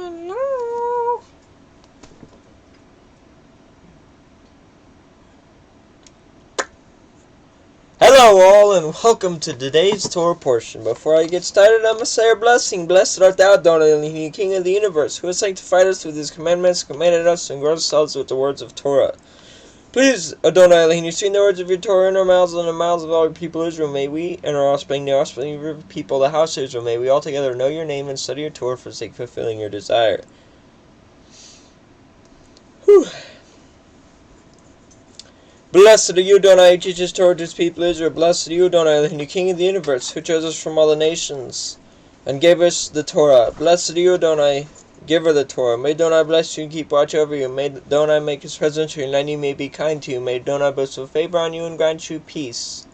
Hello. Hello all, and welcome to today's Torah portion. Before I get started, I must say a blessing. Blessed art thou, Adonai, King of the universe, who has sanctified us with his commandments, commanded us, and grown ourselves with the words of Torah. Please, Adonai Elohim, sing the words of your Torah in our mouths and in the mouths of all your people Israel. May we, and our offspring, the offspring of your people, the house of Israel, may we all together know your name and study your Torah for the sake of fulfilling your desire. Whew. Blessed are you, Adonai, who teaches Torah to his people Israel. Blessed are you, Adonai, the King of the universe, who chose us from all the nations and gave us the Torah. Blessed are you, Adonai, giver of the Torah. May Adonai bless you and keep watch over you. May Adonai make his presence to you, and you may be kind to you. May Adonai bestow favor on you and grant you peace.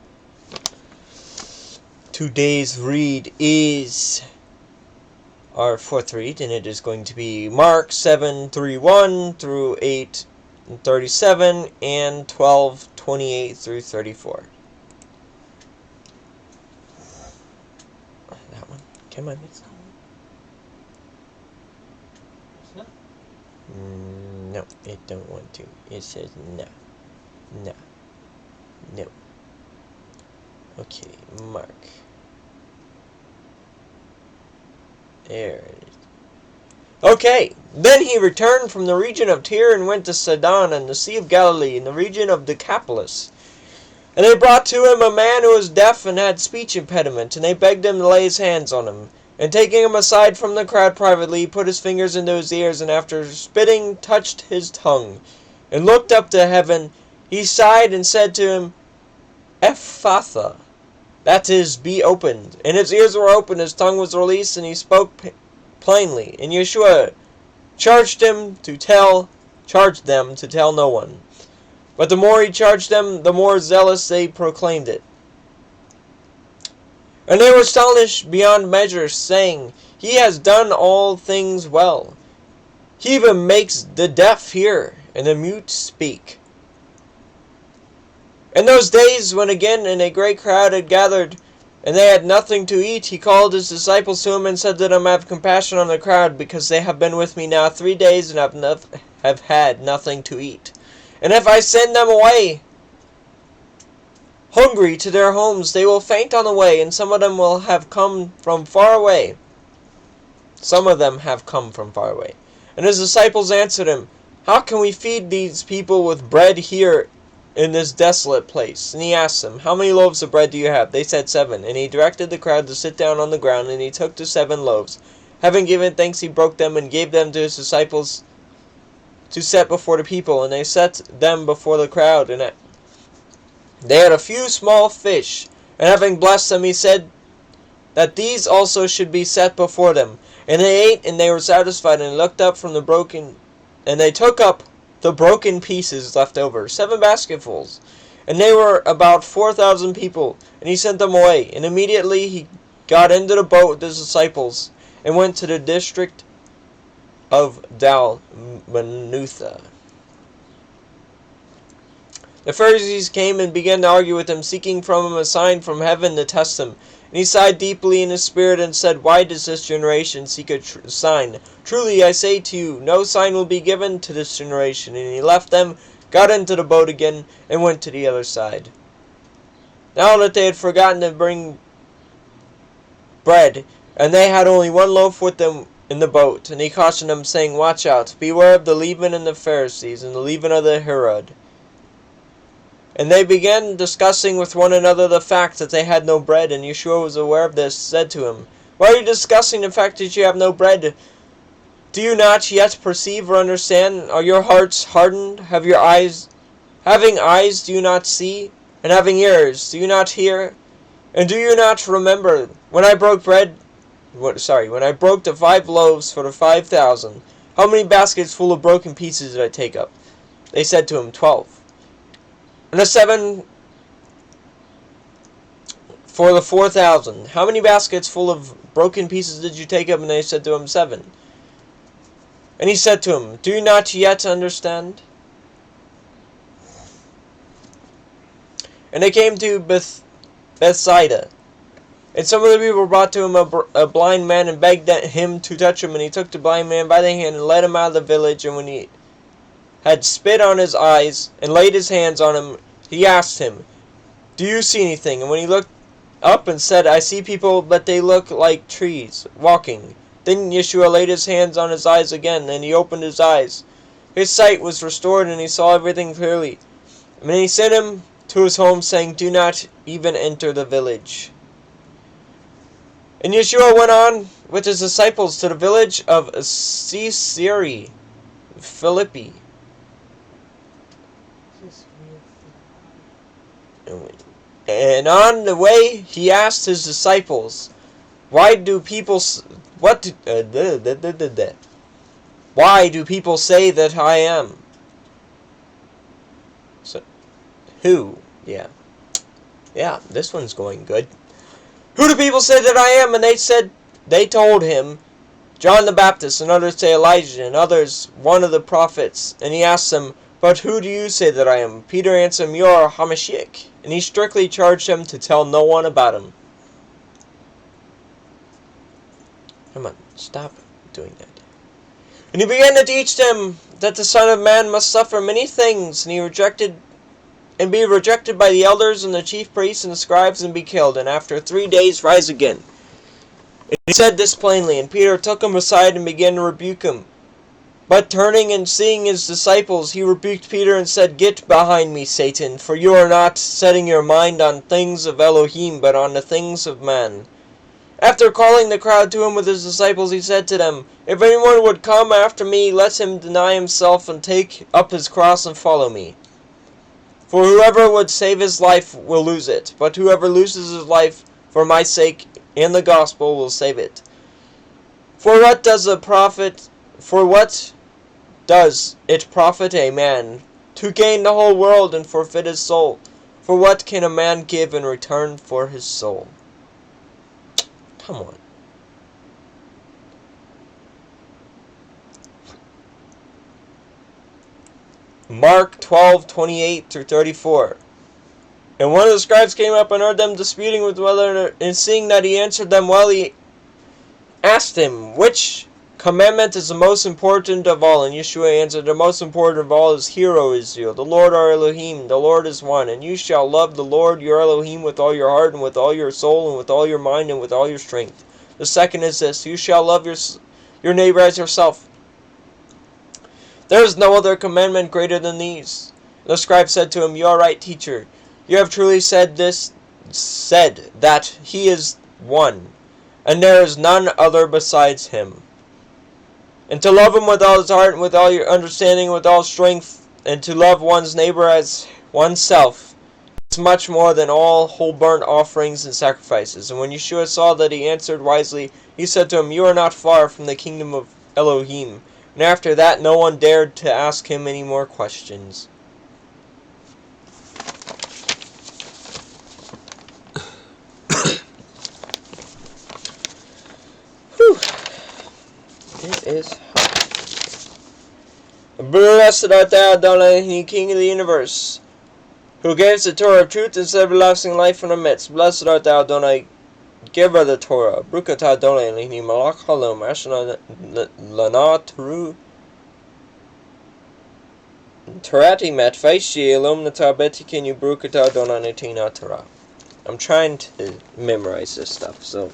Today's read is our fourth read, and it is going to be Mark 7:31 through 8:37 and 12:28 through 34. That one. Come on. No, it don't want to. It says no. No. No. Okay, Mark. There it is. Okay, then he returned from the region of Tyre and went to Sidon and the Sea of Galilee in the region of Decapolis. And they brought to him a man who was deaf and had speech impediment, and they begged him to lay his hands on him. And taking him aside from the crowd privately, he put his fingers into his ears, and after spitting, touched his tongue, and looked up to heaven. He sighed and said to him, Ephphatha, that is, be opened. And his ears were opened, his tongue was released, and he spoke plainly. And Yeshua charged them to tell no one. But the more he charged them, the more zealous they proclaimed it. And they were astonished beyond measure, saying, He has done all things well. He even makes the deaf hear, and the mute speak. In those days, when again a great crowd had gathered, and they had nothing to eat, he called his disciples to him and said to them, Have compassion on the crowd, because they have been with me now 3 days and have had nothing to eat. And if I send them away hungry to their homes, they will faint on the way, and some of them have come from far away. And his disciples answered him, How can we feed these people with bread here in this desolate place? And he asked them, How many loaves of bread do you have? They said 7. And he directed the crowd to sit down on the ground, and he took the 7 loaves. Having given thanks, he broke them and gave them to his disciples to set before the people. And they set them before the crowd, and they had a few small fish. And having blessed them, he said that these also should be set before them. And they ate, and they were satisfied, and looked up from the broken, and they took up the broken pieces left over, 7 basketfuls. And they were about 4,000 people. And he sent them away. And immediately he got into the boat with his disciples, and went to the district of Dalmanutha. The Pharisees came and began to argue with him, seeking from him a sign from heaven to test him. And he sighed deeply in his spirit and said, Why does this generation seek a sign? Truly I say to you, no sign will be given to this generation. And he left them, got into the boat again, and went to the other side. Now that they had forgotten to bring bread, and they had only 1 loaf with them in the boat, and he cautioned them, saying, Watch out, beware of the leaven of the Pharisees, and the leaven of the Herod. And they began discussing with one another the fact that they had no bread, and Yeshua was aware of this, said to him, Why are you discussing the fact that you have no bread? Do you not yet perceive or understand? Are your hearts hardened? Having eyes, do you not see? And having ears, do you not hear? And do you not remember when I broke the 5 loaves for the 5,000, how many baskets full of broken pieces did I take up? They said to him, 12. And the 7 for the 4,000. How many baskets full of broken pieces did you take up? And they said to him, 7. And he said to him, Do you not yet understand? And they came to Bethsaida. And some of the people brought to him a blind man and begged him to touch him. And he took the blind man by the hand and led him out of the village. And when he had spit on his eyes and laid his hands on him, he asked him, "Do you see anything?" And when he looked up and said, "I see people, but they look like trees, walking." Then Yeshua laid his hands on his eyes again, and he opened his eyes. His sight was restored, and he saw everything clearly. And then he sent him to his home, saying, "Do not even enter the village." And Yeshua went on with his disciples to the village of Caesarea Philippi. And on the way, he asked his disciples, "Why do people say that I am?" So, who? Yeah, this one's going good. "Who do people say that I am?" And they told him, "John the Baptist, and others say Elijah, and others one of the prophets." And he asked them, "But who do you say that I am?" Peter answered him, "You are HaMashiach." And he strictly charged them to tell no one about him. Come on, stop doing that. And he began to teach them that the Son of Man must suffer many things, and be rejected by the elders and the chief priests and the scribes, and be killed, and after 3 days rise again. And he said this plainly, and Peter took him aside and began to rebuke him. But turning and seeing his disciples, he rebuked Peter and said, "Get behind me, Satan, for you are not setting your mind on things of Elohim, but on the things of man." After calling the crowd to him with his disciples, he said to them, "If anyone would come after me, let him deny himself and take up his cross and follow me. For whoever would save his life will lose it, but whoever loses his life for my sake and the gospel will save it. For what does it profit a man to gain the whole world and forfeit his soul? For what can a man give in return for his soul?" Come on. Mark 12:28-34. And one of the scribes came up and heard them disputing with one another, and seeing that he answered them well, he asked him, "Which commandment is the most important of all?" And Yeshua answered, "The most important of all is, Hear, O Israel, the Lord our Elohim, the Lord is one, and you shall love the Lord your Elohim with all your heart, and with all your soul, and with all your mind, and with all your strength. The second is this, you shall love your neighbor as yourself. There is no other commandment greater than these." The scribe said to him, "You are right, teacher. You have truly said that he is one, and there is none other besides him. And to love him with all his heart, and with all your understanding, and with all strength, and to love one's neighbor as oneself, is much more than all whole burnt offerings and sacrifices." And when Yeshua saw that he answered wisely, he said to him, "You are not far from the kingdom of Elohim." And after that, no one dared to ask him any more questions. Whew. It is hot. "Blessed art thou, Adonai, King of the universe, who gives the Torah of truth and everlasting life in our midst. Blessed art thou, Adonai, giver of the Torah. Baruch atah Adonai Eloheinu melech haolam, asher lana Torati matfaishi elom natar betikinu Baruch atah Adonai netina Torah." I'm trying to memorize this stuff, so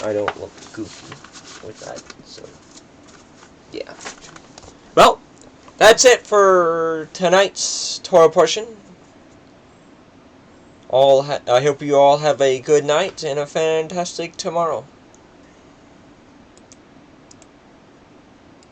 I don't look goofy with that. So, yeah. Well, that's it for tonight's Torah portion. I hope you all have a good night and a fantastic tomorrow.